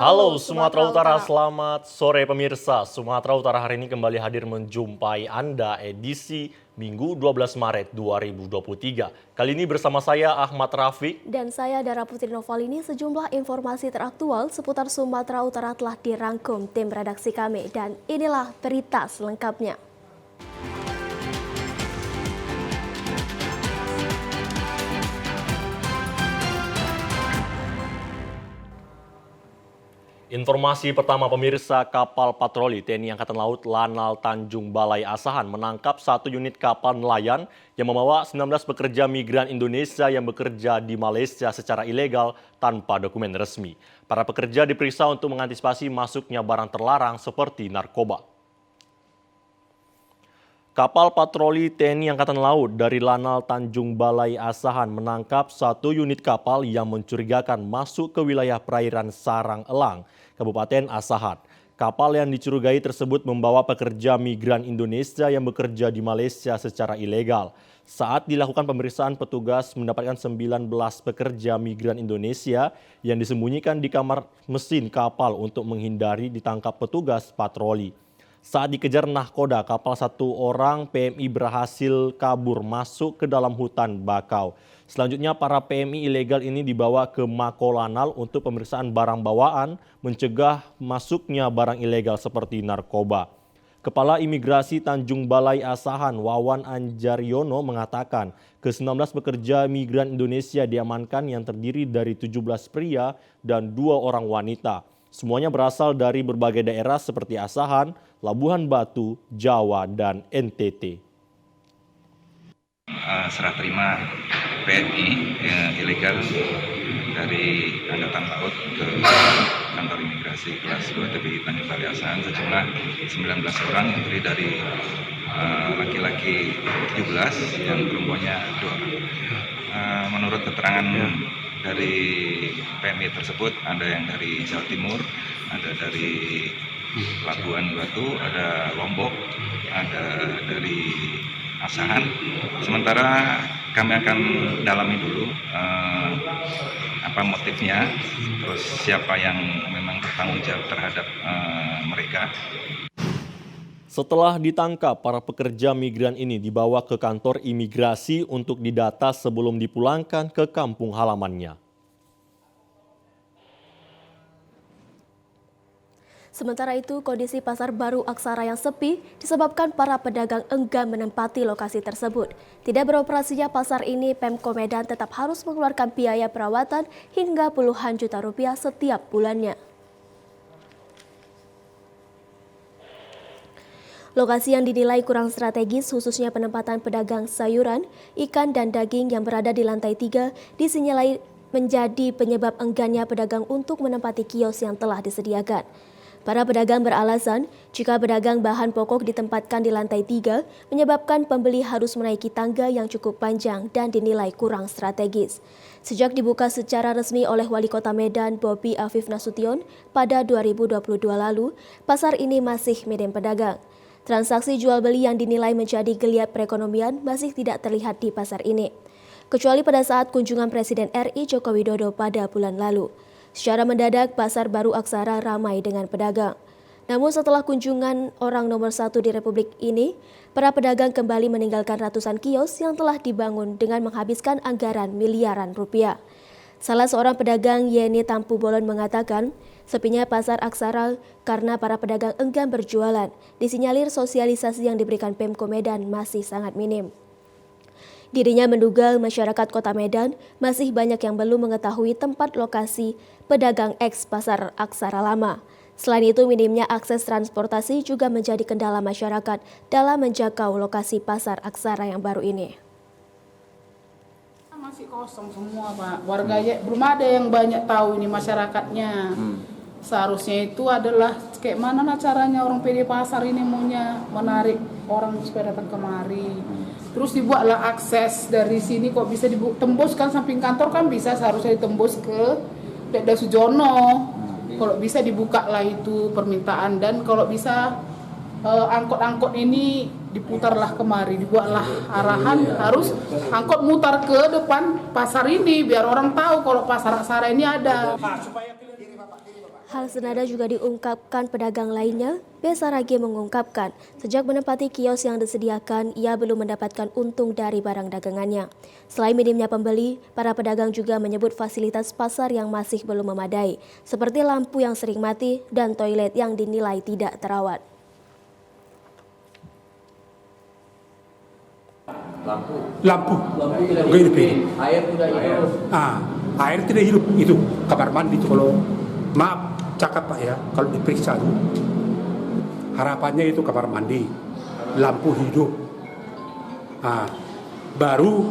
Halo Sumatera Utara, selamat sore pemirsa. Sumatera Utara hari ini kembali hadir menjumpai Anda edisi Minggu 12 Maret 2023. Kali ini bersama saya Ahmad Rafiq. Dan saya Dara Putri Noval. Ini sejumlah informasi teraktual seputar Sumatera Utara telah dirangkum tim redaksi kami. Dan inilah berita selengkapnya. Informasi pertama pemirsa, kapal patroli TNI Angkatan Laut Lanal Tanjung Balai Asahan menangkap satu unit kapal nelayan yang membawa 19 pekerja migran Indonesia yang bekerja di Malaysia secara ilegal tanpa dokumen resmi. Para pekerja diperiksa untuk mengantisipasi masuknya barang terlarang seperti narkoba. Kapal patroli TNI Angkatan Laut dari Lanal Tanjung Balai Asahan menangkap satu unit kapal yang mencurigakan masuk ke wilayah perairan Sarang Elang, Kabupaten Asahan. Kapal yang dicurigai tersebut membawa pekerja migran Indonesia yang bekerja di Malaysia secara ilegal. Saat dilakukan pemeriksaan, petugas mendapatkan 19 pekerja migran Indonesia yang disembunyikan di kamar mesin kapal untuk menghindari ditangkap petugas patroli. Saat dikejar nahkoda, kapal satu orang PMI berhasil kabur masuk ke dalam hutan bakau. Selanjutnya para PMI ilegal ini dibawa ke Mako Lanal untuk pemeriksaan barang bawaan, mencegah masuknya barang ilegal seperti narkoba. Kepala Imigrasi Tanjung Balai Asahan Wawan Anjaryono mengatakan ke-19 pekerja migran Indonesia diamankan yang terdiri dari 17 pria dan 2 orang wanita. Semuanya berasal dari berbagai daerah seperti Asahan, Labuhan Batu, Jawa, dan NTT. Serah terima PMI ilegal dari Angkatan Laut ke kantor imigrasi kelas 2 TPI Tanjung Balai Asahan sejumlah 19 orang yang terdiri dari laki-laki 17 yang perempuannya 2 orang. Menurut keterangan dari PMI tersebut ada yang dari Jawa Timur, ada dari Labuan Batu, ada Lombok, ada dari Asahan. Sementara kami akan dalami dulu apa motifnya, terus siapa yang memang bertanggung jawab terhadap mereka. Setelah ditangkap, para pekerja migran ini dibawa ke kantor imigrasi untuk didata sebelum dipulangkan ke kampung halamannya. Sementara itu, kondisi pasar baru Aksara yang sepi disebabkan para pedagang enggan menempati lokasi tersebut. Tidak beroperasinya pasar ini, Pemko Medan tetap harus mengeluarkan biaya perawatan hingga puluhan juta rupiah setiap bulannya. Lokasi yang dinilai kurang strategis, khususnya penempatan pedagang sayuran, ikan, dan daging yang berada di lantai 3, disinyalir menjadi penyebab enggannya pedagang untuk menempati kios yang telah disediakan. Para pedagang beralasan, jika pedagang bahan pokok ditempatkan di lantai 3, menyebabkan pembeli harus menaiki tangga yang cukup panjang dan dinilai kurang strategis. Sejak dibuka secara resmi oleh Wali Kota Medan, Bobi Afif Nasution, pada 2022 lalu, pasar ini masih minim pedagang. Transaksi jual beli yang dinilai menjadi geliat perekonomian masih tidak terlihat di pasar ini, kecuali pada saat kunjungan Presiden RI Joko Widodo pada bulan lalu. Secara mendadak, pasar baru Aksara ramai dengan pedagang. Namun setelah kunjungan orang nomor 1 di Republik ini, para pedagang kembali meninggalkan ratusan kios yang telah dibangun dengan menghabiskan anggaran miliaran rupiah. Salah seorang pedagang, Yeni Tampu Bolon, mengatakan sepinya pasar Aksara karena para pedagang enggan berjualan. Disinyalir sosialisasi yang diberikan Pemko Medan masih sangat minim. Dirinya menduga masyarakat Kota Medan masih banyak yang belum mengetahui tempat lokasi pedagang eks pasar Aksara lama. Selain itu, minimnya akses transportasi juga menjadi kendala masyarakat dalam menjangkau lokasi pasar Aksara yang baru ini. Masih kosong semua, Pak. Warganya belum ada yang banyak tahu ini masyarakatnya. Seharusnya itu adalah kayak mana caranya orang PD pasar ini maunya menarik orang supaya datang kemari. Terus dibuatlah akses dari sini kok bisa ditembus kan samping kantor kan bisa, seharusnya ditembus ke Deda Sujono. Kalau bisa dibuka lah itu permintaan, dan kalau bisa angkot-angkot ini diputarlah kemari, dibuatlah arahan harus angkot mutar ke depan pasar ini biar orang tahu kalau pasar Aksara ini ada. Hal senada juga diungkapkan pedagang lainnya. B. Saragi mengungkapkan, sejak menempati kios yang disediakan, ia belum mendapatkan untung dari barang dagangannya. Selain minimnya pembeli, para pedagang juga menyebut fasilitas pasar yang masih belum memadai, seperti lampu yang sering mati dan toilet yang dinilai tidak terawat. Lampu tidak hidup. Air tidak hidup. Air tidak hidup, itu kamar mandi itu. Kalau maaf cakap Pak ya, kalau diperiksa itu harapannya itu kamar mandi, lampu hidup, baru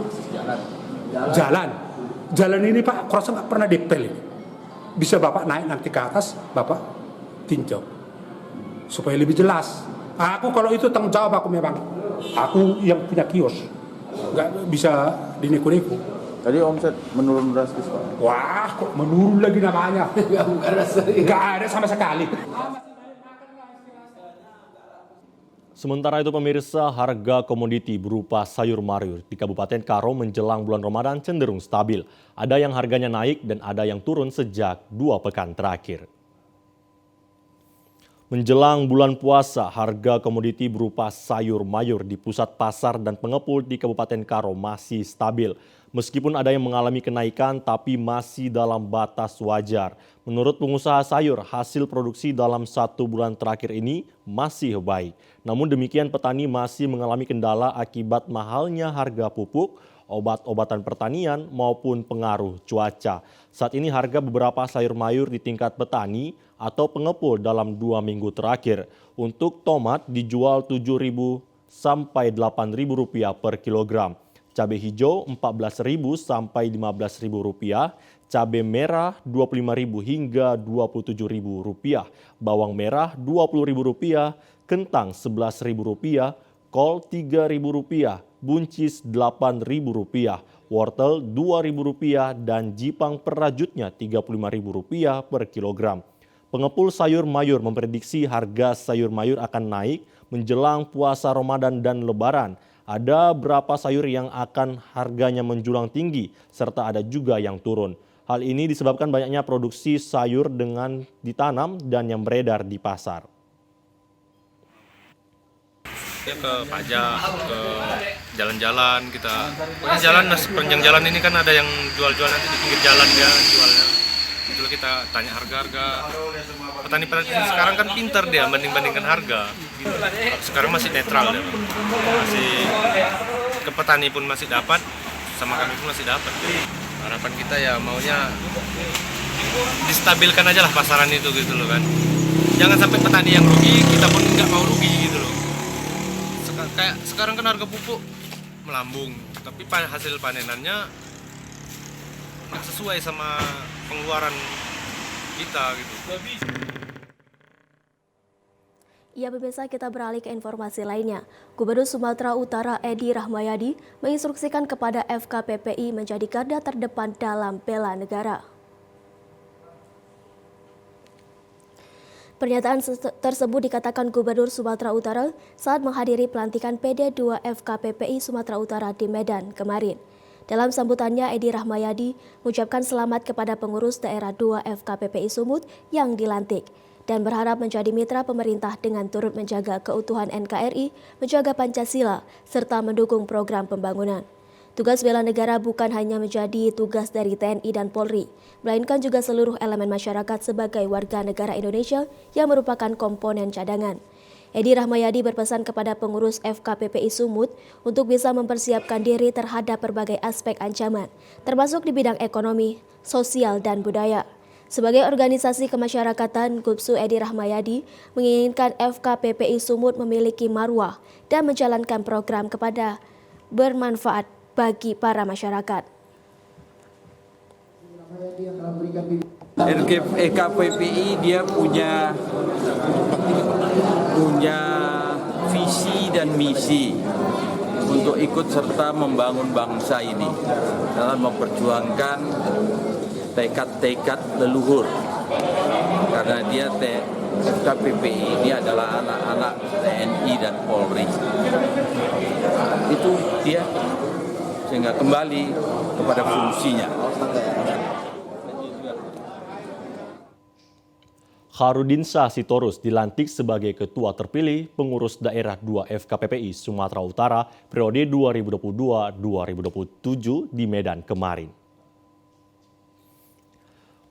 jalan ini Pak, kurasa nggak pernah depel ini. Bisa Bapak naik nanti ke atas, Bapak tinjau supaya lebih jelas. Aku kalau itu tanggung jawab aku memang, aku yang punya kios, nggak bisa dineko-neko. Tadi omset menurun drastis Pak. Wah, kok menurun lagi namanya? Nggak ada sama sekali. Sementara itu pemirsa, harga komoditi berupa sayur mayur di Kabupaten Karo menjelang bulan Ramadan cenderung stabil. Ada yang harganya naik dan ada yang turun sejak 2 pekan terakhir. Menjelang bulan puasa, harga komoditi berupa sayur mayur di pusat pasar dan pengepul di Kabupaten Karo masih stabil. Meskipun ada yang mengalami kenaikan, tapi masih dalam batas wajar. Menurut pengusaha sayur, hasil produksi dalam 1 bulan terakhir ini masih baik. Namun demikian petani masih mengalami kendala akibat mahalnya harga pupuk, obat-obatan pertanian maupun pengaruh cuaca. Saat ini harga beberapa sayur mayur di tingkat petani atau pengepul dalam 2 minggu terakhir. Untuk tomat dijual Rp7.000 sampai Rp8.000 per kilogram. Cabai hijau Rp14.000 sampai Rp15.000, cabai merah Rp25.000 hingga Rp27.000, bawang merah Rp20.000, kentang Rp11.000, kol Rp3.000, buncis Rp8.000, wortel Rp2.000 dan jipang perajutnya Rp35.000 per kilogram. Pengepul sayur mayur memprediksi harga sayur mayur akan naik menjelang puasa Ramadan dan Lebaran. Ada beberapa sayur yang akan harganya menjulang tinggi, serta ada juga yang turun. Hal ini disebabkan banyaknya produksi sayur dengan ditanam dan yang beredar di pasar. Ya ke pajak, ke jalan-jalan kita. Pokoknya jalan, sepanjang jalan ini kan ada yang jual-jual nanti di pinggir jalan dia jualnya. Itu kita tanya harga-harga. Petani-petani sekarang kan pintar dia banding-bandingkan harga. Gitu. Sekarang masih netral dia. Masih ke petani pun masih dapat, sama kami pun masih dapat. Harapan kita ya maunya distabilkan aja lah pasaran itu gitu loh kan. Jangan sampai petani yang rugi, kita pun nggak mau rugi gitu loh. Kayak sekarang kan harga pupuk melambung, tapi hasil panenannya nggak sesuai sama pengeluaran kita gitu. Ya pemirsa, kita beralih ke informasi lainnya. Gubernur Sumatera Utara Edi Rahmayadi menginstruksikan kepada FKPPI menjadi garda terdepan dalam bela negara. Pernyataan tersebut dikatakan Gubernur Sumatera Utara saat menghadiri pelantikan PD2 FKPPI Sumatera Utara di Medan kemarin. Dalam sambutannya, Edi Rahmayadi mengucapkan selamat kepada pengurus daerah 2 FKPPI Sumut yang dilantik dan berharap menjadi mitra pemerintah dengan turut menjaga keutuhan NKRI, menjaga Pancasila, serta mendukung program pembangunan. Tugas bela negara bukan hanya menjadi tugas dari TNI dan Polri, melainkan juga seluruh elemen masyarakat sebagai warga negara Indonesia yang merupakan komponen cadangan. Edi Rahmayadi berpesan kepada pengurus FKPPI Sumut untuk bisa mempersiapkan diri terhadap berbagai aspek ancaman, termasuk di bidang ekonomi, sosial, dan budaya. Sebagai organisasi kemasyarakatan, Gubsu Edi Rahmayadi menginginkan FKPPI Sumut memiliki marwah dan menjalankan program kepada bermanfaat bagi para masyarakat. FKPPI dia punya visi dan misi untuk ikut serta membangun bangsa ini dalam memperjuangkan tekad-tekad leluhur, karena dia FKPPI ini adalah anak-anak TNI dan Polri. Itu dia sehingga kembali kepada fungsinya. Khairudinsyah Sitorus dilantik sebagai Ketua Terpilih Pengurus Daerah 2 FKPPI Sumatera Utara periode 2022-2027 di Medan kemarin.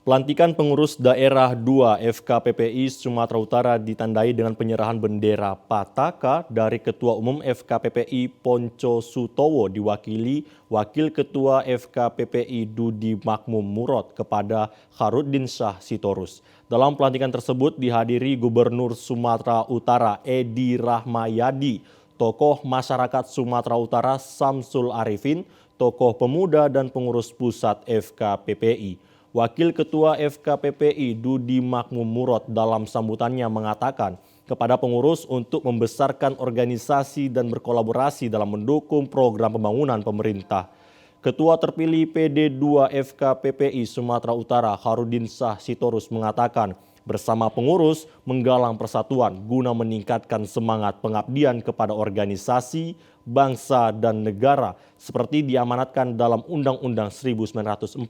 Pelantikan Pengurus Daerah 2 FKPPI Sumatera Utara ditandai dengan penyerahan bendera Pataka dari Ketua Umum FKPPI Ponco Sutowo diwakili Wakil Ketua FKPPI Dudi Makmum Murad kepada Khairudinsyah Sitorus. Dalam pelantikan tersebut dihadiri Gubernur Sumatera Utara Edi Rahmayadi, tokoh masyarakat Sumatera Utara Samsul Arifin, tokoh pemuda dan pengurus pusat FKPPI. Wakil Ketua FKPPI Dudi Makmum Murad dalam sambutannya mengatakan kepada pengurus untuk membesarkan organisasi dan berkolaborasi dalam mendukung program pembangunan pemerintah. Ketua terpilih PD2 FKPPI Sumatera Utara Khairudinsyah Sitorus mengatakan bersama pengurus menggalang persatuan guna meningkatkan semangat pengabdian kepada organisasi, bangsa, dan negara seperti diamanatkan dalam Undang-Undang 1945.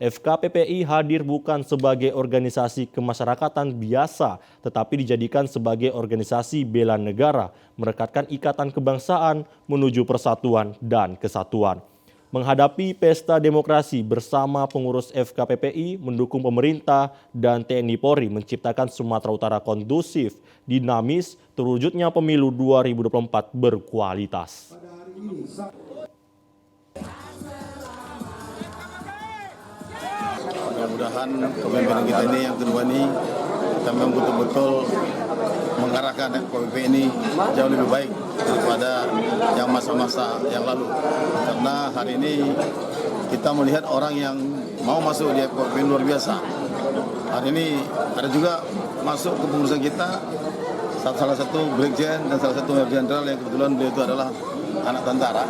FKPPI hadir bukan sebagai organisasi kemasyarakatan biasa, tetapi dijadikan sebagai organisasi bela negara, merekatkan ikatan kebangsaan menuju persatuan dan kesatuan. Menghadapi pesta demokrasi bersama pengurus FKPPI mendukung pemerintah dan TNI Polri menciptakan Sumatera Utara kondusif, dinamis, terwujudnya pemilu 2024 berkualitas. Mudah-mudahan kepemimpinan kita ini yang kedua ini kita memang betul-betul mengarahkan FKPP ini jauh lebih baik daripada yang masa-masa yang lalu. Karena hari ini kita melihat orang yang mau masuk di FKPP luar biasa. Hari ini ada juga masuk ke pengurusan kita salah satu Brigjen dan salah satu Major Jenderal yang kebetulan beliau itu adalah anak tentara.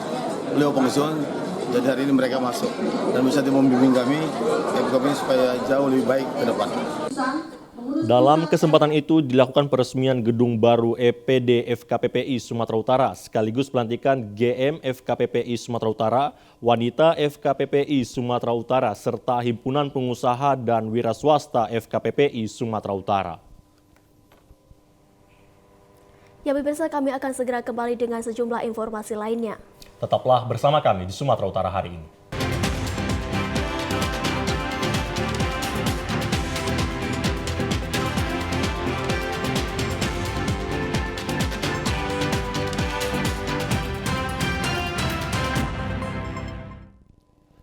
Beliau pensiun. Jadi hari ini mereka masuk dan bisa membimbing kami FKPP supaya jauh lebih baik ke depan. Dalam kesempatan itu dilakukan peresmian gedung baru EPD FKPPI Sumatera Utara sekaligus pelantikan GM FKPPI Sumatera Utara, Wanita FKPPI Sumatera Utara serta Himpunan Pengusaha dan Wira Swasta FKPPI Sumatera Utara. Ya pemirsa, kami akan segera kembali dengan sejumlah informasi lainnya. Tetaplah bersama kami di Sumatera Utara hari ini.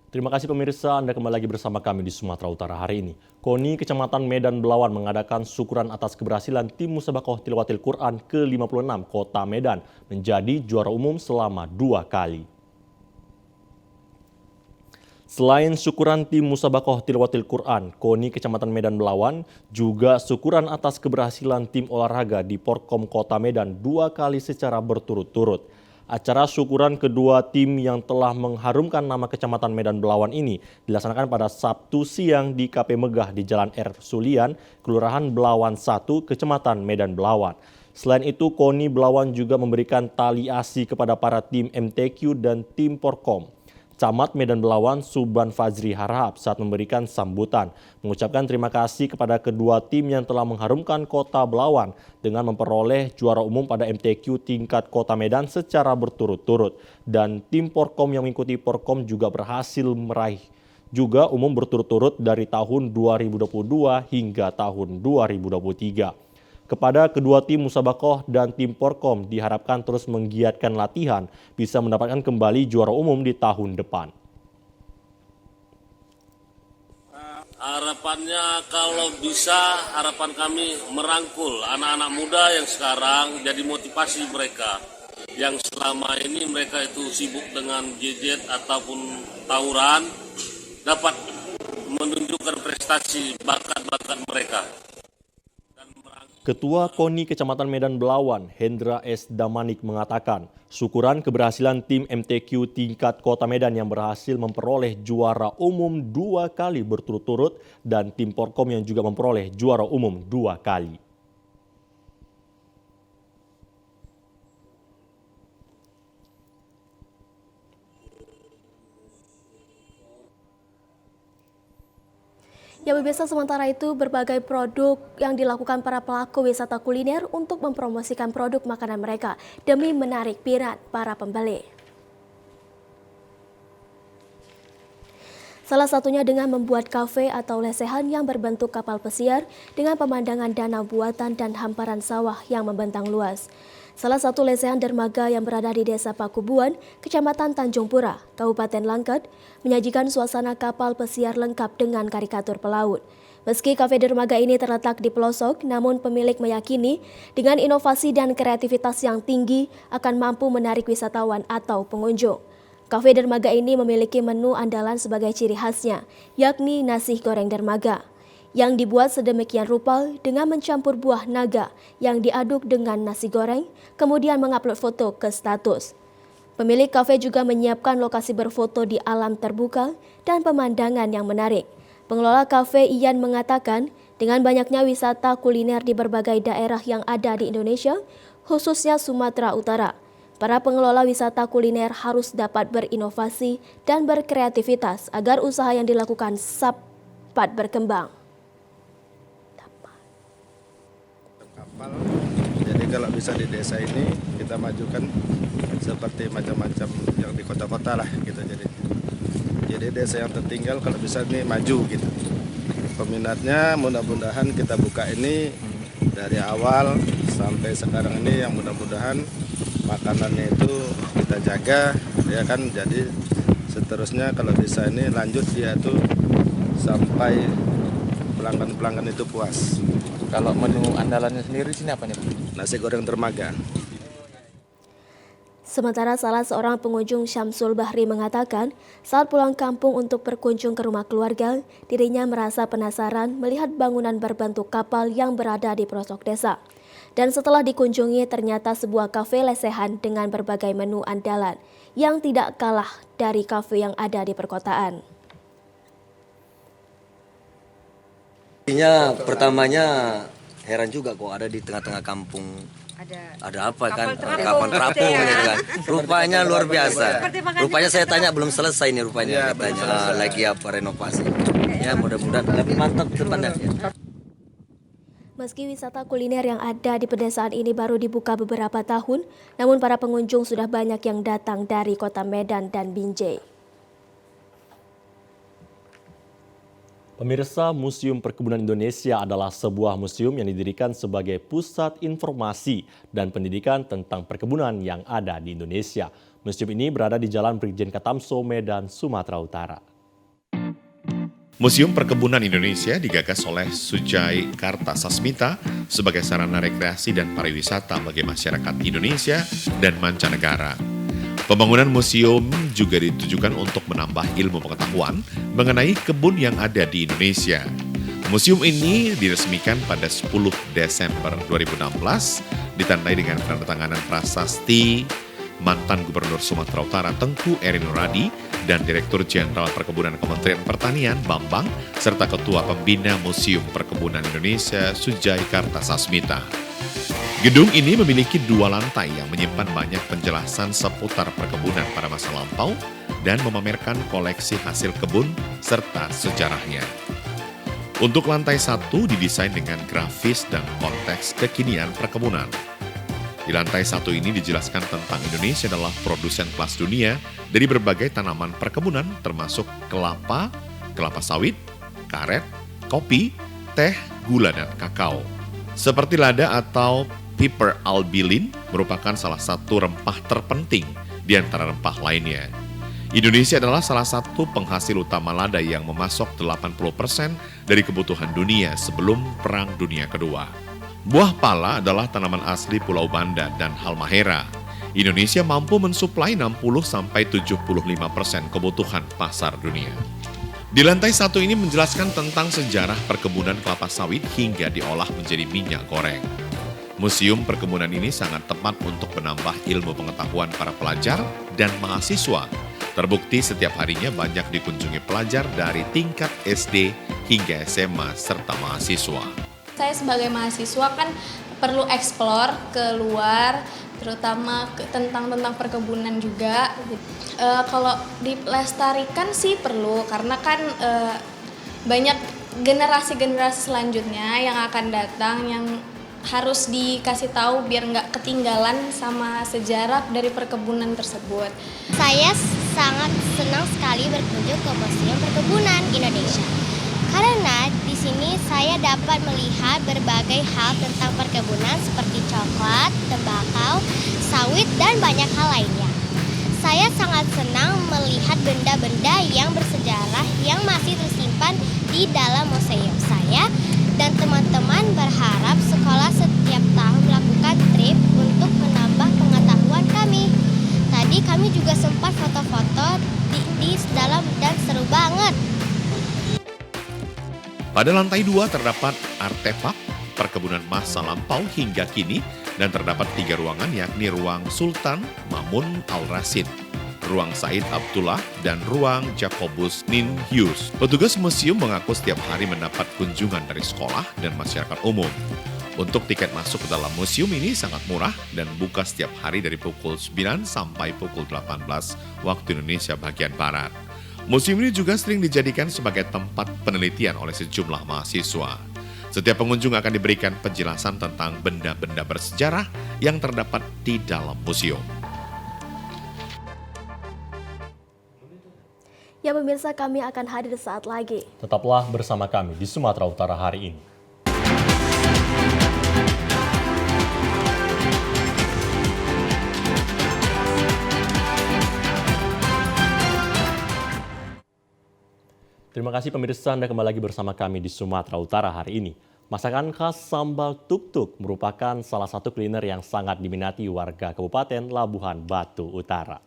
Terima kasih pemirsa, Anda kembali lagi bersama kami di Sumatera Utara hari ini. KONI Kecamatan Medan Belawan mengadakan syukuran atas keberhasilan tim Musabakoh Tilawatil Quran ke-56 Kota Medan menjadi juara umum selama 2 kali. Selain syukuran tim Musabakoh Tilawatil Quran, KONI Kecamatan Medan Belawan juga syukuran atas keberhasilan tim olahraga di Porkom Kota Medan 2 kali secara berturut-turut. Acara syukuran kedua tim yang telah mengharumkan nama Kecamatan Medan Belawan ini dilaksanakan pada Sabtu siang di KP Megah di Jalan R. Sulian, Kelurahan Belawan 1, Kecamatan Medan Belawan. Selain itu, KONI Belawan juga memberikan tali asi kepada para tim MTQ dan tim Porkom. Camat Medan Belawan Suban Fazri Harahap saat memberikan sambutan mengucapkan terima kasih kepada kedua tim yang telah mengharumkan Kota Belawan dengan memperoleh juara umum pada MTQ tingkat Kota Medan secara berturut-turut, dan tim Porkom yang mengikuti Porkom juga berhasil meraih juga umum berturut-turut dari tahun 2022 hingga tahun 2023. Kepada kedua tim Musabakoh dan tim Porkom diharapkan terus menggiatkan latihan bisa mendapatkan kembali juara umum di tahun depan. Harapannya kalau bisa, harapan kami merangkul anak-anak muda yang sekarang jadi motivasi mereka. Yang selama ini mereka itu sibuk dengan gadget ataupun tawuran, dapat menunjukkan prestasi bakat-bakat mereka. Ketua KONI Kecamatan Medan Belawan, Hendra S. Damanik mengatakan, syukuran keberhasilan tim MTQ tingkat Kota Medan yang berhasil memperoleh juara umum 2 kali berturut-turut dan tim Porkom yang juga memperoleh juara umum 2 kali. Ya pemirsa, sementara itu berbagai produk yang dilakukan para pelaku wisata kuliner untuk mempromosikan produk makanan mereka demi menarik minat para pembeli. Salah satunya dengan membuat kafe atau lesehan yang berbentuk kapal pesiar dengan pemandangan danau buatan dan hamparan sawah yang membentang luas. Salah satu lesehan dermaga yang berada di Desa Pakubuan, Kecamatan Tanjung Pura, Kabupaten Langkat, menyajikan suasana kapal pesiar lengkap dengan karikatur pelaut. Meski kafe dermaga ini terletak di pelosok, namun pemilik meyakini dengan inovasi dan kreativitas yang tinggi akan mampu menarik wisatawan atau pengunjung. Kafe dermaga ini memiliki menu andalan sebagai ciri khasnya, yakni nasi goreng dermaga, yang dibuat sedemikian rupa dengan mencampur buah naga yang diaduk dengan nasi goreng, kemudian mengupload foto ke status. Pemilik kafe juga menyiapkan lokasi berfoto di alam terbuka dan pemandangan yang menarik. Pengelola kafe Ian mengatakan, dengan banyaknya wisata kuliner di berbagai daerah yang ada di Indonesia, khususnya Sumatera Utara, para pengelola wisata kuliner harus dapat berinovasi dan berkreativitas agar usaha yang dilakukan dapat berkembang. Kapal, jadi kalau bisa di desa ini kita majukan seperti macam-macam yang di kota-kota lah gitu. Jadi desa yang tertinggal kalau bisa ini maju gitu. Peminatnya mudah-mudahan kita buka ini dari awal sampai sekarang ini yang mudah-mudahan makanannya itu kita jaga ya kan, jadi seterusnya kalau bisa ini lanjut dia tuh sampai pelanggan-pelanggan itu puas. Kalau menu andalannya sendiri sini apa nih? Nasi goreng dermaga. Sementara salah seorang pengunjung Syamsul Bahri mengatakan, saat pulang kampung untuk berkunjung ke rumah keluarga, dirinya merasa penasaran melihat bangunan berbentuk kapal yang berada di pelosok desa. Dan setelah dikunjungi, ternyata sebuah kafe lesehan dengan berbagai menu andalan yang tidak kalah dari kafe yang ada di perkotaan. Pertamanya heran juga kok ada di tengah-tengah kampung. Ada apa kan? Kapal terapung gitu kan. Rupanya luar biasa. Rupanya saya tanya belum selesai nih rupanya katanya lagi apa renovasi. Ya mudah-mudahan lebih mantap depannya. Meski wisata kuliner yang ada di pedesaan ini baru dibuka beberapa tahun, namun para pengunjung sudah banyak yang datang dari kota Medan dan Binjai. Pemirsa, Museum Perkebunan Indonesia adalah sebuah museum yang didirikan sebagai pusat informasi dan pendidikan tentang perkebunan yang ada di Indonesia. Museum ini berada di Jalan Brigjen Katamso, Medan, Sumatera Utara. Museum Perkebunan Indonesia digagas oleh Sujai Kartasasmita sebagai sarana rekreasi dan pariwisata bagi masyarakat Indonesia dan mancanegara. Pembangunan museum juga ditujukan untuk menambah ilmu pengetahuan mengenai kebun yang ada di Indonesia. Museum ini diresmikan pada 10 Desember 2016, ditandai dengan penandatanganan prasasti mantan Gubernur Sumatera Utara Tengku Eri Nuradi dan Direktur Jenderal Perkebunan Kementerian Pertanian Bambang, serta Ketua Pembina Museum Perkebunan Indonesia Sujai Kartasasmita. Gedung ini memiliki 2 lantai yang menyimpan banyak penjelasan seputar perkebunan pada masa lampau dan memamerkan koleksi hasil kebun serta sejarahnya. Untuk lantai 1 didesain dengan grafis dan konteks kekinian perkebunan. Di lantai 1 ini dijelaskan tentang Indonesia adalah produsen kelas dunia dari berbagai tanaman perkebunan termasuk kelapa, kelapa sawit, karet, kopi, teh, gula, dan kakao. Seperti lada atau piper albilin merupakan salah satu rempah terpenting di antara rempah lainnya. Indonesia adalah salah satu penghasil utama lada yang memasok 80% dari kebutuhan dunia sebelum Perang Dunia Kedua. Buah pala adalah tanaman asli Pulau Banda dan Halmahera. Indonesia mampu mensuplai 60-75% kebutuhan pasar dunia. Di lantai 1 ini menjelaskan tentang sejarah perkebunan kelapa sawit hingga diolah menjadi minyak goreng. Museum Perkebunan ini sangat tepat untuk menambah ilmu pengetahuan para pelajar dan mahasiswa. Terbukti setiap harinya banyak dikunjungi pelajar dari tingkat SD hingga SMA serta mahasiswa. Saya sebagai mahasiswa kan perlu eksplor keluar, terutama tentang perkebunan juga. Kalau dilestarikan sih perlu, karena kan banyak generasi-generasi selanjutnya yang akan datang yang harus dikasih tahu biar nggak ketinggalan sama sejarah dari perkebunan tersebut. Saya sangat senang sekali berkunjung ke Museum Perkebunan Indonesia. Karena di sini saya dapat melihat berbagai hal tentang perkebunan seperti coklat, tembakau, sawit, dan banyak hal lainnya. Saya sangat senang melihat benda-benda yang bersejarah yang masih tersimpan di dalam museum saya, dan teman-teman berharap sekolah setiap tahun melakukan trip untuk menambah pengetahuan kami. Tadi kami juga sempat foto-foto di dalam dan seru banget. Pada lantai 2 terdapat artefak perkebunan masa lampau hingga kini dan terdapat 3 ruangan yakni ruang Sultan Mamun Al-Rasyid, ruang Said Abdullah, dan ruang Jacobus Ninhius. Petugas museum mengaku setiap hari mendapat kunjungan dari sekolah dan masyarakat umum. Untuk tiket masuk ke dalam museum ini sangat murah dan buka setiap hari dari pukul 9 sampai pukul 18 waktu Indonesia bagian Barat. Museum ini juga sering dijadikan sebagai tempat penelitian oleh sejumlah mahasiswa. Setiap pengunjung akan diberikan penjelasan tentang benda-benda bersejarah yang terdapat di dalam museum. Ya pemirsa, kami akan hadir saat lagi. Tetaplah bersama kami di Sumatera Utara hari ini. Terima kasih pemirsa, Anda kembali lagi bersama kami di Sumatera Utara hari ini. Masakan khas sambal tuk-tuk merupakan salah satu kuliner yang sangat diminati warga Kabupaten Labuhan Batu Utara.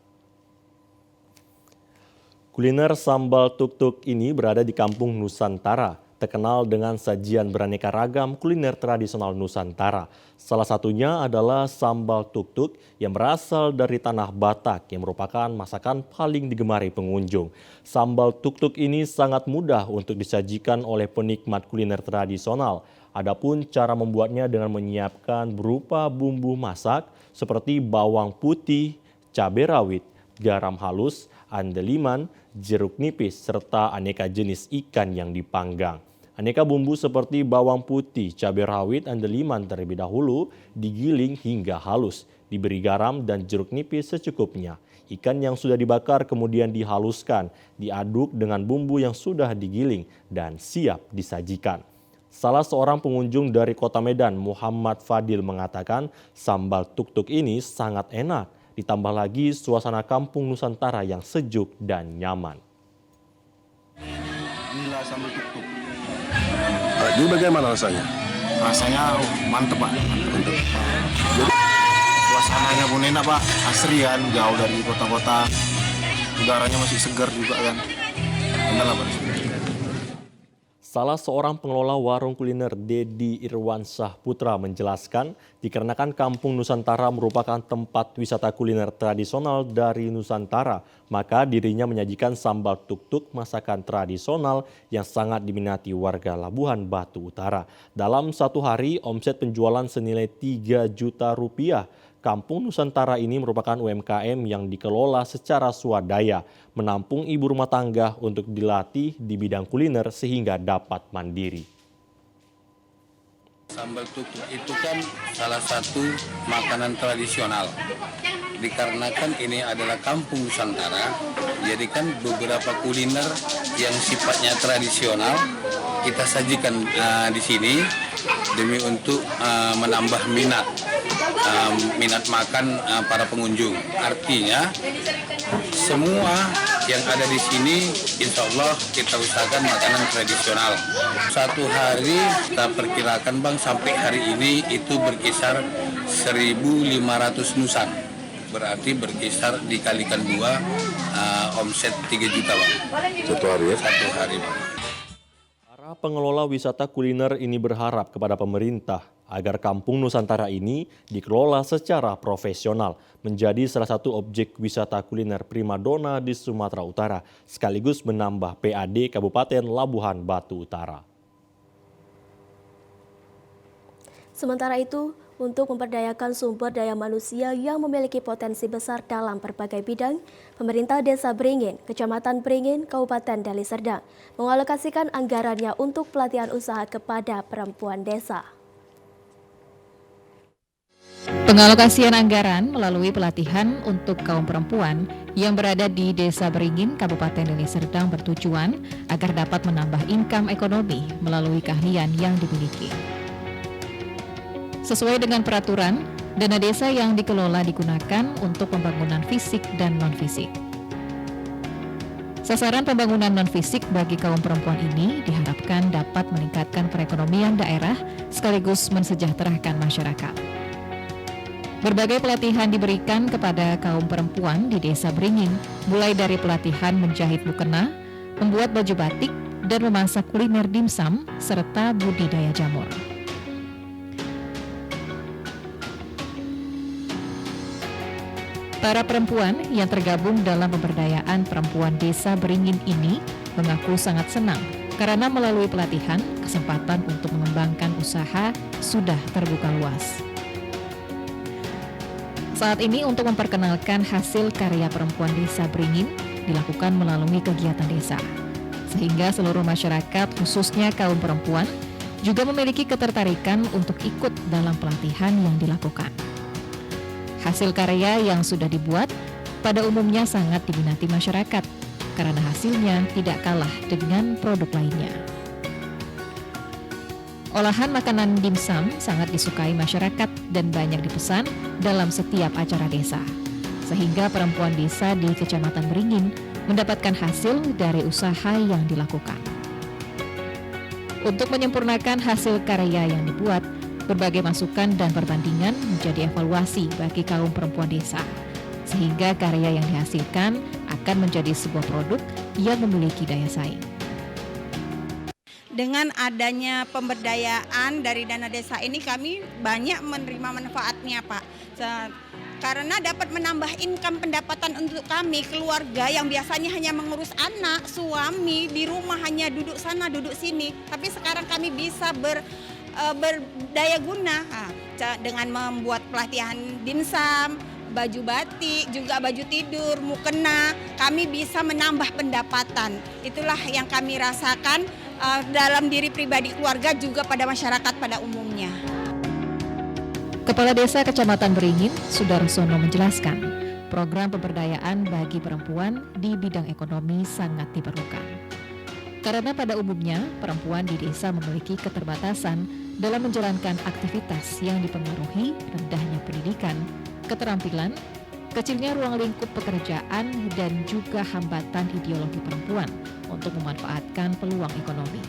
Kuliner sambal tuk-tuk ini berada di Kampung Nusantara, terkenal dengan sajian beraneka ragam kuliner tradisional Nusantara. Salah satunya adalah sambal tuk-tuk yang berasal dari tanah Batak yang merupakan masakan paling digemari pengunjung. Sambal tuk-tuk ini sangat mudah untuk disajikan oleh penikmat kuliner tradisional. Adapun cara membuatnya dengan menyiapkan berupa bumbu masak seperti bawang putih, cabai rawit, garam halus, andaliman, jeruk nipis, serta aneka jenis ikan yang dipanggang. Aneka bumbu seperti bawang putih, cabai rawit, andaliman terlebih dahulu digiling hingga halus, diberi garam dan jeruk nipis secukupnya. Ikan yang sudah dibakar kemudian dihaluskan, diaduk dengan bumbu yang sudah digiling dan siap disajikan. Salah seorang pengunjung dari Kota Medan, Muhammad Fadil, mengatakan sambal tuk-tuk ini sangat enak, ditambah lagi suasana kampung Nusantara yang sejuk dan nyaman. Inilah sambal tuk-tuk. Jadi bagaimana rasanya? Rasanya mantep Pak. Mantep. Jadi suasananya pun enak Pak, asrian, jauh dari kota-kota. Udaranya masih segar juga kan. Enak lah Pak. Salah seorang pengelola warung kuliner, Dedi Irwansyah Putra, menjelaskan dikarenakan Kampung Nusantara merupakan tempat wisata kuliner tradisional dari Nusantara, maka dirinya menyajikan sambal tuk-tuk masakan tradisional yang sangat diminati warga Labuhan Batu Utara. Dalam satu hari, omset penjualan senilai 3 juta rupiah. Kampung Nusantara ini merupakan UMKM yang dikelola secara swadaya, menampung ibu rumah tangga untuk dilatih di bidang kuliner sehingga dapat mandiri. Sambal tuk-tuk itu kan salah satu makanan tradisional. Dikarenakan ini adalah Kampung Nusantara, jadi kan beberapa kuliner yang sifatnya tradisional kita sajikan di sini demi untuk menambah minat makan para pengunjung. Artinya semua yang ada di sini insya Allah kita usahakan makanan tradisional. Satu hari kita perkirakan Bang sampai hari ini itu berkisar 1.500 nusan. Berarti berkisar dikalikan 2 omset 3 juta Bang. Satu hari ya? Satu hari Bang. Para pengelola wisata kuliner ini berharap kepada pemerintah agar Kampung Nusantara ini dikelola secara profesional, menjadi salah satu objek wisata kuliner primadona di Sumatera Utara, sekaligus menambah PAD Kabupaten Labuhan Batu Utara. Sementara itu, Untuk memperdayakan sumber daya manusia yang memiliki potensi besar dalam berbagai bidang, pemerintah Desa Beringin, Kecamatan Beringin, Kabupaten Deli Serdang, mengalokasikan anggarannya untuk pelatihan usaha kepada perempuan desa. Pengalokasian anggaran melalui pelatihan untuk kaum perempuan yang berada di Desa Beringin, Kabupaten Deli Serdang bertujuan agar dapat menambah income ekonomi melalui keahlian yang dimiliki. Sesuai dengan peraturan, dana desa yang dikelola digunakan untuk pembangunan fisik dan non-fisik. Sasaran pembangunan non-fisik bagi kaum perempuan ini diharapkan dapat meningkatkan perekonomian daerah sekaligus mensejahterakan masyarakat. Berbagai pelatihan diberikan kepada kaum perempuan di Desa Beringin, mulai dari pelatihan menjahit mukena, membuat baju batik, dan memasak kuliner dimsum, serta budidaya jamur. Para perempuan yang tergabung dalam pemberdayaan perempuan Desa Beringin ini mengaku sangat senang karena melalui pelatihan, kesempatan untuk mengembangkan usaha sudah terbuka luas. Saat ini untuk memperkenalkan hasil karya perempuan Desa Beringin dilakukan melalui kegiatan desa. Sehingga seluruh masyarakat khususnya kaum perempuan juga memiliki ketertarikan untuk ikut dalam pelatihan yang dilakukan. Hasil karya yang sudah dibuat pada umumnya sangat diminati masyarakat karena hasilnya tidak kalah dengan produk lainnya. Olahan makanan dimsum sangat disukai masyarakat dan banyak dipesan dalam setiap acara desa. Sehingga perempuan desa di Kecamatan Beringin mendapatkan hasil dari usaha yang dilakukan. Untuk menyempurnakan hasil karya yang dibuat, berbagai masukan dan perbandingan menjadi evaluasi bagi kaum perempuan desa. Sehingga karya yang dihasilkan akan menjadi sebuah produk yang memiliki daya saing. Dengan adanya pemberdayaan dari dana desa ini kami banyak menerima manfaatnya, Pak. Karena dapat menambah income pendapatan untuk kami, keluarga yang biasanya hanya mengurus anak, suami, di rumah hanya duduk sana, duduk sini. Tapi sekarang kami bisa berdaya guna dengan membuat pelatihan dimsum, baju batik, juga baju tidur, mukena, kami bisa menambah pendapatan. Itulah yang kami rasakan dalam diri pribadi keluarga juga pada masyarakat pada umumnya. Kepala Desa Kecamatan Beringin, Sudarsono menjelaskan, program pemberdayaan bagi perempuan di bidang ekonomi sangat diperlukan. Karena pada umumnya, perempuan di desa memiliki keterbatasan dalam menjalankan aktivitas yang dipengaruhi rendahnya pendidikan, keterampilan, kecilnya ruang lingkup pekerjaan, dan juga hambatan ideologi perempuan untuk memanfaatkan peluang ekonomi.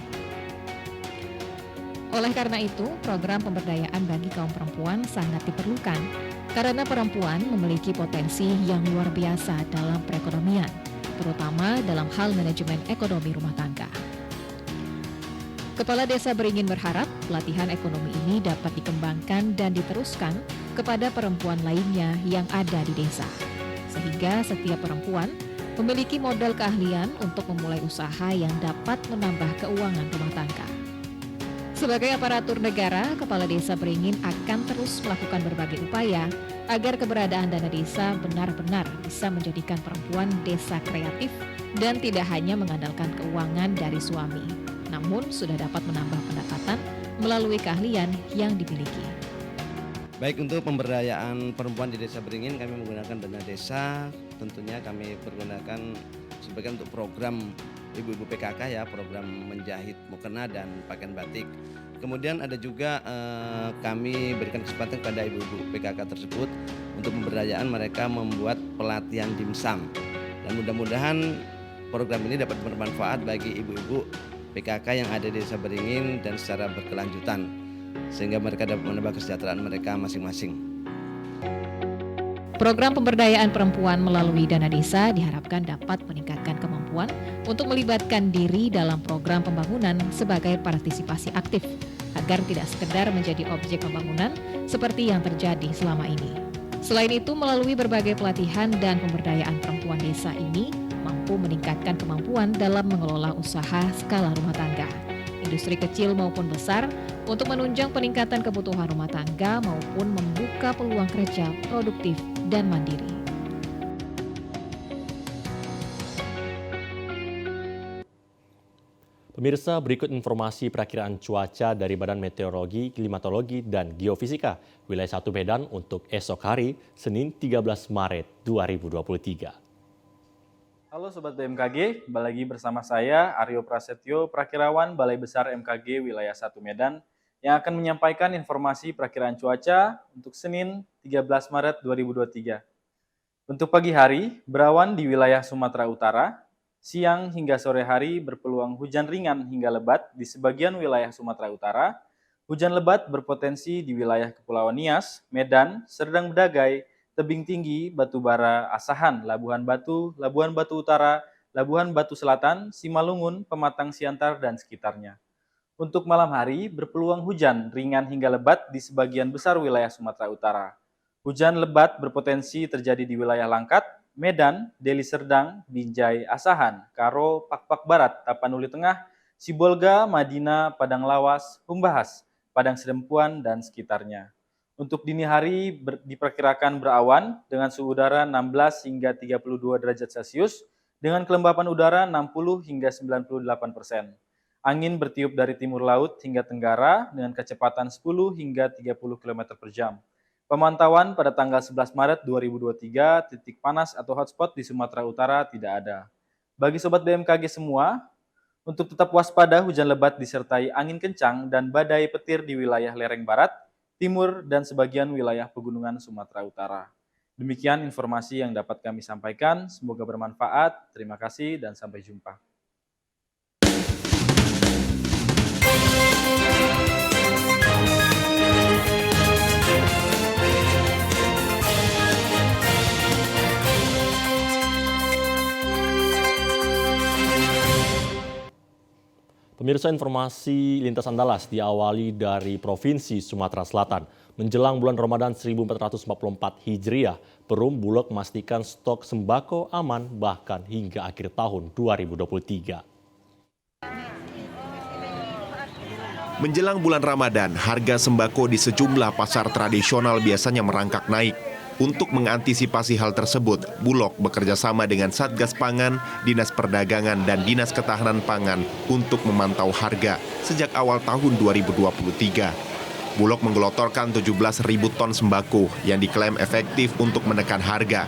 Oleh karena itu, program pemberdayaan bagi kaum perempuan sangat diperlukan karena perempuan memiliki potensi yang luar biasa dalam perekonomian, terutama dalam hal manajemen ekonomi rumah tangga. Kepala Desa Beringin berharap pelatihan ekonomi ini dapat dikembangkan dan diteruskan kepada perempuan lainnya yang ada di desa, sehingga setiap perempuan memiliki modal keahlian untuk memulai usaha yang dapat menambah keuangan rumah tangga. Sebagai aparatur negara, Kepala Desa Beringin akan terus melakukan berbagai upaya agar keberadaan dana desa benar-benar bisa menjadikan perempuan desa kreatif dan tidak hanya mengandalkan keuangan dari suami, namun sudah dapat menambah pendapatan melalui keahlian yang dimiliki. Baik, untuk pemberdayaan perempuan di Desa Beringin kami menggunakan dana desa, tentunya kami pergunakan sebagian untuk program ibu-ibu PKK ya, program menjahit mukena dan pakaian batik. Kemudian ada juga kami berikan kesempatan kepada ibu-ibu PKK tersebut untuk pemberdayaan mereka membuat pelatihan dimsum. Dan mudah-mudahan program ini dapat bermanfaat bagi ibu-ibu PKK yang ada di Desa Beringin dan secara berkelanjutan, sehingga mereka dapat menambah kesejahteraan mereka masing-masing. Program pemberdayaan perempuan melalui dana desa diharapkan dapat meningkatkan kemampuan untuk melibatkan diri dalam program pembangunan sebagai partisipasi aktif, agar tidak sekedar menjadi objek pembangunan seperti yang terjadi selama ini. Selain itu, melalui berbagai pelatihan dan pemberdayaan perempuan desa ini mampu meningkatkan kemampuan dalam mengelola usaha skala rumah tangga, industri kecil maupun besar, untuk menunjang peningkatan kebutuhan rumah tangga maupun membuka peluang kerja produktif dan mandiri. Pemirsa, berikut informasi perakiraan cuaca dari Badan Meteorologi, Klimatologi, dan Geofisika wilayah 1 Medan untuk esok hari, Senin 13 Maret 2023. Halo Sobat BMKG, kembali lagi bersama saya Aryo Prasetyo, Prakirawan Balai Besar MKG wilayah 1 Medan, yang akan menyampaikan informasi perakiraan cuaca untuk Senin 13 Maret 2023. Untuk pagi hari, berawan di wilayah Sumatera Utara, siang hingga sore hari berpeluang hujan ringan hingga lebat di sebagian wilayah Sumatera Utara. Hujan lebat berpotensi di wilayah Kepulauan Nias, Medan, Serdang Bedagai, Tebing Tinggi, Batubara, Asahan, Labuhan Batu Utara, Labuhan Batu Selatan, Simalungun, Pematang Siantar, dan sekitarnya. Untuk malam hari, berpeluang hujan ringan hingga lebat di sebagian besar wilayah Sumatera Utara. Hujan lebat berpotensi terjadi di wilayah Langkat, Medan, Deli Serdang, Binjai, Asahan, Karo, Pakpak Barat, Tapanuli Tengah, Sibolga, Madina, Padang Lawas, Humbahas, Padang Sedempuan, dan sekitarnya. Untuk dini hari diperkirakan berawan dengan suhu udara 16 hingga 32 derajat Celcius dengan kelembapan udara 60 hingga 98%. Angin bertiup dari timur laut hingga tenggara dengan kecepatan 10 hingga 30 km per jam. Pemantauan pada tanggal 11 Maret 2023, titik panas atau hotspot di Sumatera Utara tidak ada. Bagi Sobat BMKG semua, untuk tetap waspada hujan lebat disertai angin kencang dan badai petir di wilayah lereng barat, timur, dan sebagian wilayah pegunungan Sumatera Utara. Demikian informasi yang dapat kami sampaikan, semoga bermanfaat. Terima kasih dan sampai jumpa. Pemirsa, informasi lintas Andalas diawali dari Provinsi Sumatera Selatan. Menjelang bulan Ramadan 1444 Hijriah, Perum Bulog memastikan stok sembako aman bahkan hingga akhir tahun 2023. Menjelang bulan Ramadan, harga sembako di sejumlah pasar tradisional biasanya merangkak naik. Untuk mengantisipasi hal tersebut, Bulog bekerja sama dengan Satgas Pangan, Dinas Perdagangan, dan Dinas Ketahanan Pangan untuk memantau harga sejak awal tahun 2023. Bulog menggelontorkan 17.000 ton sembako yang diklaim efektif untuk menekan harga.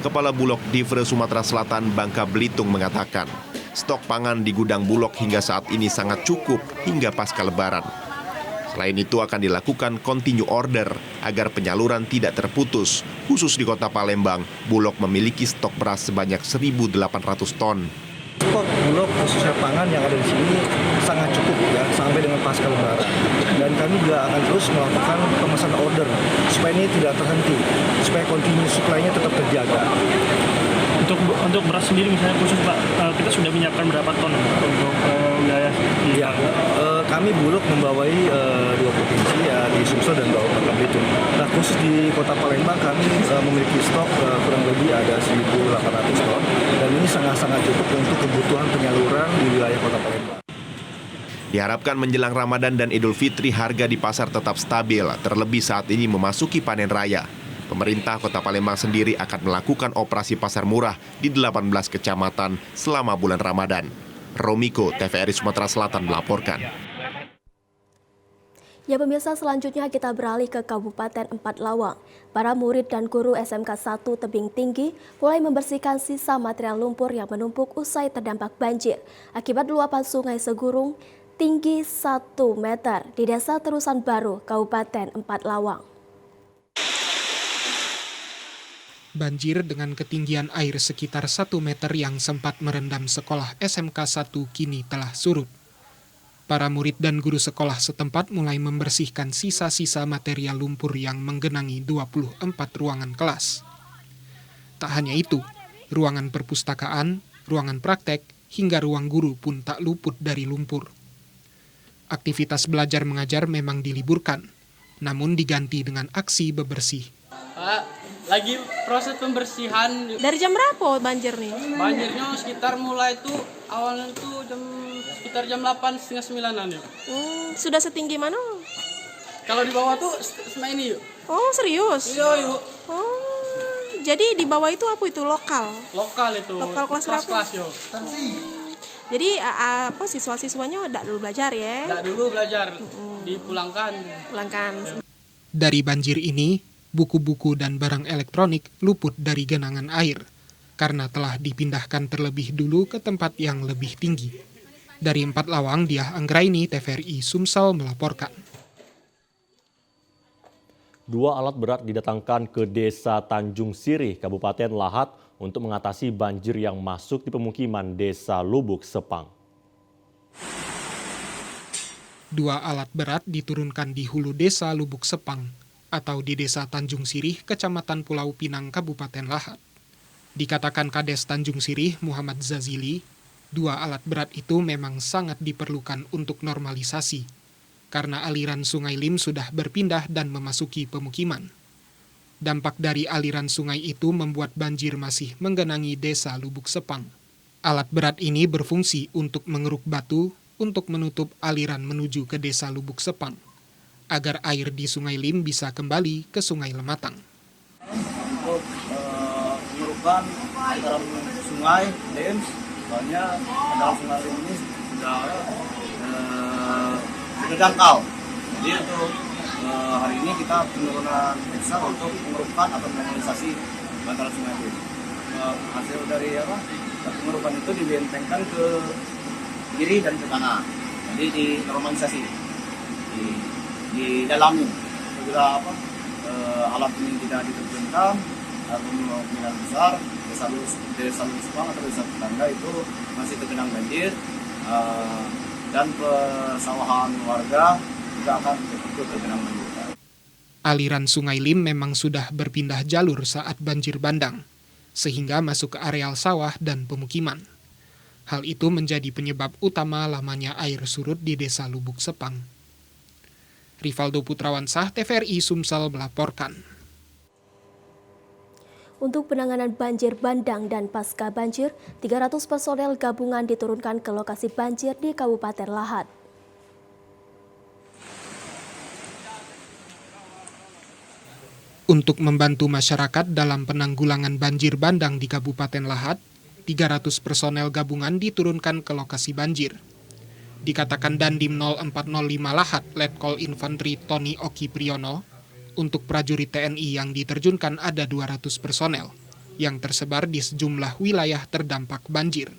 Kepala Bulog Divre Sumatera Selatan Bangka Belitung mengatakan, stok pangan di gudang Bulog hingga saat ini sangat cukup hingga pasca Lebaran. Selain itu akan dilakukan continue order agar penyaluran tidak terputus. Khusus di Kota Palembang, Bulog memiliki stok beras sebanyak 1.800 ton. Stok Bulog khususnya pangan yang ada di sini sangat cukup ya sampai dengan pasca Lebaran. Dan kami juga akan terus melakukan pemesan order supaya ini tidak terhenti, supaya continue supply-nya tetap terjaga. Untuk beras sendiri misalnya khusus Pak, kita sudah menyiapkan berapa ton untuk wilayah? Iya, kami Bulog membawai 2 provinsi ya, di Sumsel dan Bangka Belitung. Nah khusus di Kota Palembang kami memiliki stok kurang lebih ada 1.800 ton dan ini sangat-sangat cukup untuk kebutuhan penyaluran di wilayah Kota Palembang. Diharapkan menjelang Ramadan dan Idul Fitri harga di pasar tetap stabil, terlebih saat ini memasuki panen raya. Pemerintah Kota Palembang sendiri akan melakukan operasi pasar murah di 18 kecamatan selama bulan Ramadan. Romiko, TVRI Sumatera Selatan melaporkan. Ya pemirsa, selanjutnya kita beralih ke Kabupaten Empat Lawang. Para murid dan guru SMK 1 Tebing Tinggi mulai membersihkan sisa material lumpur yang menumpuk usai terdampak banjir akibat luapan sungai Segurung tinggi 1 meter di Desa Terusan Baru, Kabupaten Empat Lawang. Banjir dengan ketinggian air sekitar 1 meter yang sempat merendam sekolah SMK 1 kini telah surut. Para murid dan guru sekolah setempat mulai membersihkan sisa-sisa material lumpur yang menggenangi 24 ruangan kelas. Tak hanya itu, ruangan perpustakaan, ruangan praktek, hingga ruang guru pun tak luput dari lumpur. Aktivitas belajar mengajar memang diliburkan, namun diganti dengan aksi bebersih. Lagi proses pembersihan. Dari jam berapa banjir nih? Banjirnya sekitar mulai tuh awalnya tuh sekitar jam 8, setengah 9-an ya. Sudah setinggi mana? Kalau di bawah tuh sama ini yuk. Oh, serius? Iya yuk. Oh, jadi di bawah itu apa itu lokal? Lokal itu. Lokal kelas berapa? Kelas yuk. Jadi apa siswa-siswanya tidak dulu belajar ya? Tidak dulu belajar, dipulangkan. Dari banjir ini, buku-buku dan barang elektronik luput dari genangan air karena telah dipindahkan terlebih dulu ke tempat yang lebih tinggi. Dari 4 Lawang, Diah Anggraini, TVRI Sumsel melaporkan. 2 alat berat didatangkan ke Desa Tanjung Sirih, Kabupaten Lahat untuk mengatasi banjir yang masuk di pemukiman Desa Lubuk Sepang. 2 alat berat diturunkan di hulu Desa Lubuk Sepang atau di Desa Tanjung Sirih, Kecamatan Pulau Pinang, Kabupaten Lahat. Dikatakan Kades Tanjung Sirih, Muhammad Zazili, 2 alat berat itu memang sangat diperlukan untuk normalisasi, karena aliran Sungai Lim sudah berpindah dan memasuki pemukiman. Dampak dari aliran sungai itu membuat banjir masih menggenangi Desa Lubuk Sepang. Alat berat ini berfungsi untuk mengeruk batu untuk menutup aliran menuju ke Desa Lubuk Sepang, agar air di Sungai Lim bisa kembali ke Sungai Lematang. Untuk mengerukkan dalam Sungai Lim, soalnya dalam Sungai Lim ini sudah terjangkau. Jadi untuk hari ini kita penurunan desa untuk mengerukkan atau normalisasi bantaran Sungai Lim. Hasil dari pengerukan itu dibentengkan ke kiri dan ke kanan. Jadi dinormalisasi, didalami. Bila alat ini tidak diterjunkan atau kemungkinan besar desa Lubuk Sepang atau desa tetangga itu masih tergenang banjir, dan persawahan warga juga akan ikut tergenang banjir. Aliran Sungai Lim memang sudah berpindah jalur saat banjir bandang, sehingga masuk ke areal sawah dan pemukiman. Hal itu menjadi penyebab utama lamanya air surut di Desa Lubuk Sepang. Rivaldo Putrawansah, TVRI Sumsel melaporkan. Untuk penanganan banjir bandang dan pasca banjir, 300 personel gabungan diturunkan ke lokasi banjir di Kabupaten Lahat. Untuk membantu masyarakat dalam penanggulangan banjir bandang di Kabupaten Lahat, 300 personel gabungan diturunkan ke lokasi banjir. Dikatakan Dandim 0405 Lahat, Letkol Infanteri Tony Oki Priyono, untuk prajurit TNI yang diterjunkan ada 200 personel, yang tersebar di sejumlah wilayah terdampak banjir.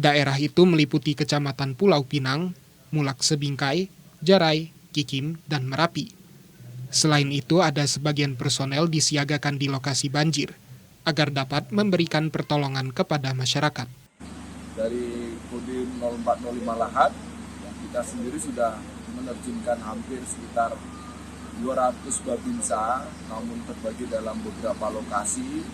Daerah itu meliputi Kecamatan Pulau Pinang, Mulak Sebingkai, Jarai, Kikim, dan Merapi. Selain itu, ada sebagian personel disiagakan di lokasi banjir, agar dapat memberikan pertolongan kepada masyarakat. Dari Kodim 0405 Lahat, kita sendiri sudah menerjunkan hampir sekitar 200 babinsa, namun terbagi dalam beberapa lokasi.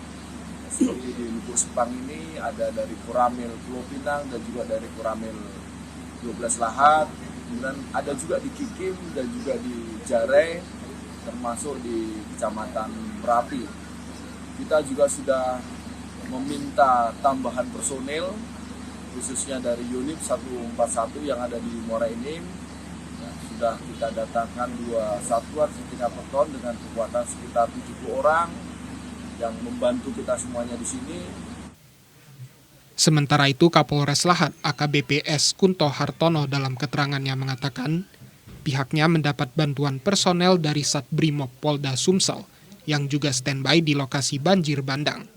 Seperti di Lubuk Sepang ini ada dari Koramil Pulau Pinang dan juga dari Koramil 12 Lahat. Kemudian ada juga di Kikim dan juga di Jarai, termasuk di Kecamatan Merapi. Kita juga sudah meminta tambahan personil, khususnya dari unit 141 yang ada di Muara Enim. Sudah kita datangkan 2 satuan setingkat beton dengan kekuatan sekitar 70 orang yang membantu kita semuanya di sini. Sementara itu, Kapolres Lahat AKBP S. Kunto Hartono dalam keterangannya mengatakan, pihaknya mendapat bantuan personel dari Satbrimob Polda Sumsel yang juga standby di lokasi banjir bandang.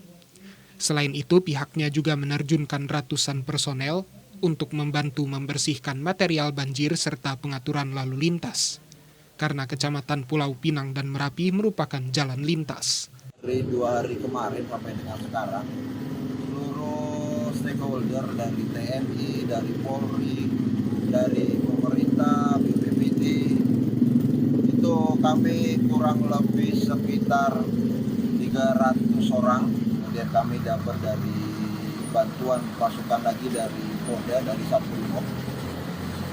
Selain itu, pihaknya juga menerjunkan ratusan personel untuk membantu membersihkan material banjir serta pengaturan lalu lintas, karena Kecamatan Pulau Pinang dan Merapi merupakan jalan lintas. Dari 2 hari kemarin sampai dengan sekarang, seluruh stakeholder dari TNI, dari Polri, dari pemerintah, BPBD, itu kami kurang lebih sekitar 300 orang. Kemudian kami dapat dari bantuan pasukan lagi dari Polda, dari Satbrimob,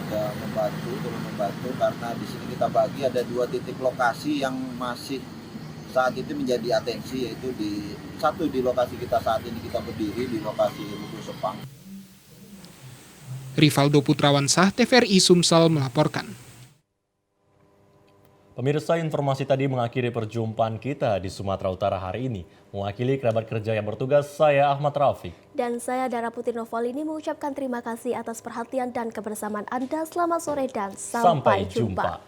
sudah membantu karena di sini kita bagi ada 2 titik lokasi yang masih saat itu menjadi atensi, yaitu satu di lokasi kita saat ini kita berdiri di lokasi Lubuk Sepang. Rivaldo Putrawansah, TVRI Sumsel melaporkan. Pemirsa, informasi tadi mengakhiri perjumpaan kita di Sumatera Utara hari ini. Mewakili kerabat kerja yang bertugas, saya Ahmad Rafiq. Dan saya Dara Putri Noval ini mengucapkan terima kasih atas perhatian dan kebersamaan Anda. Selamat sore dan sampai jumpa.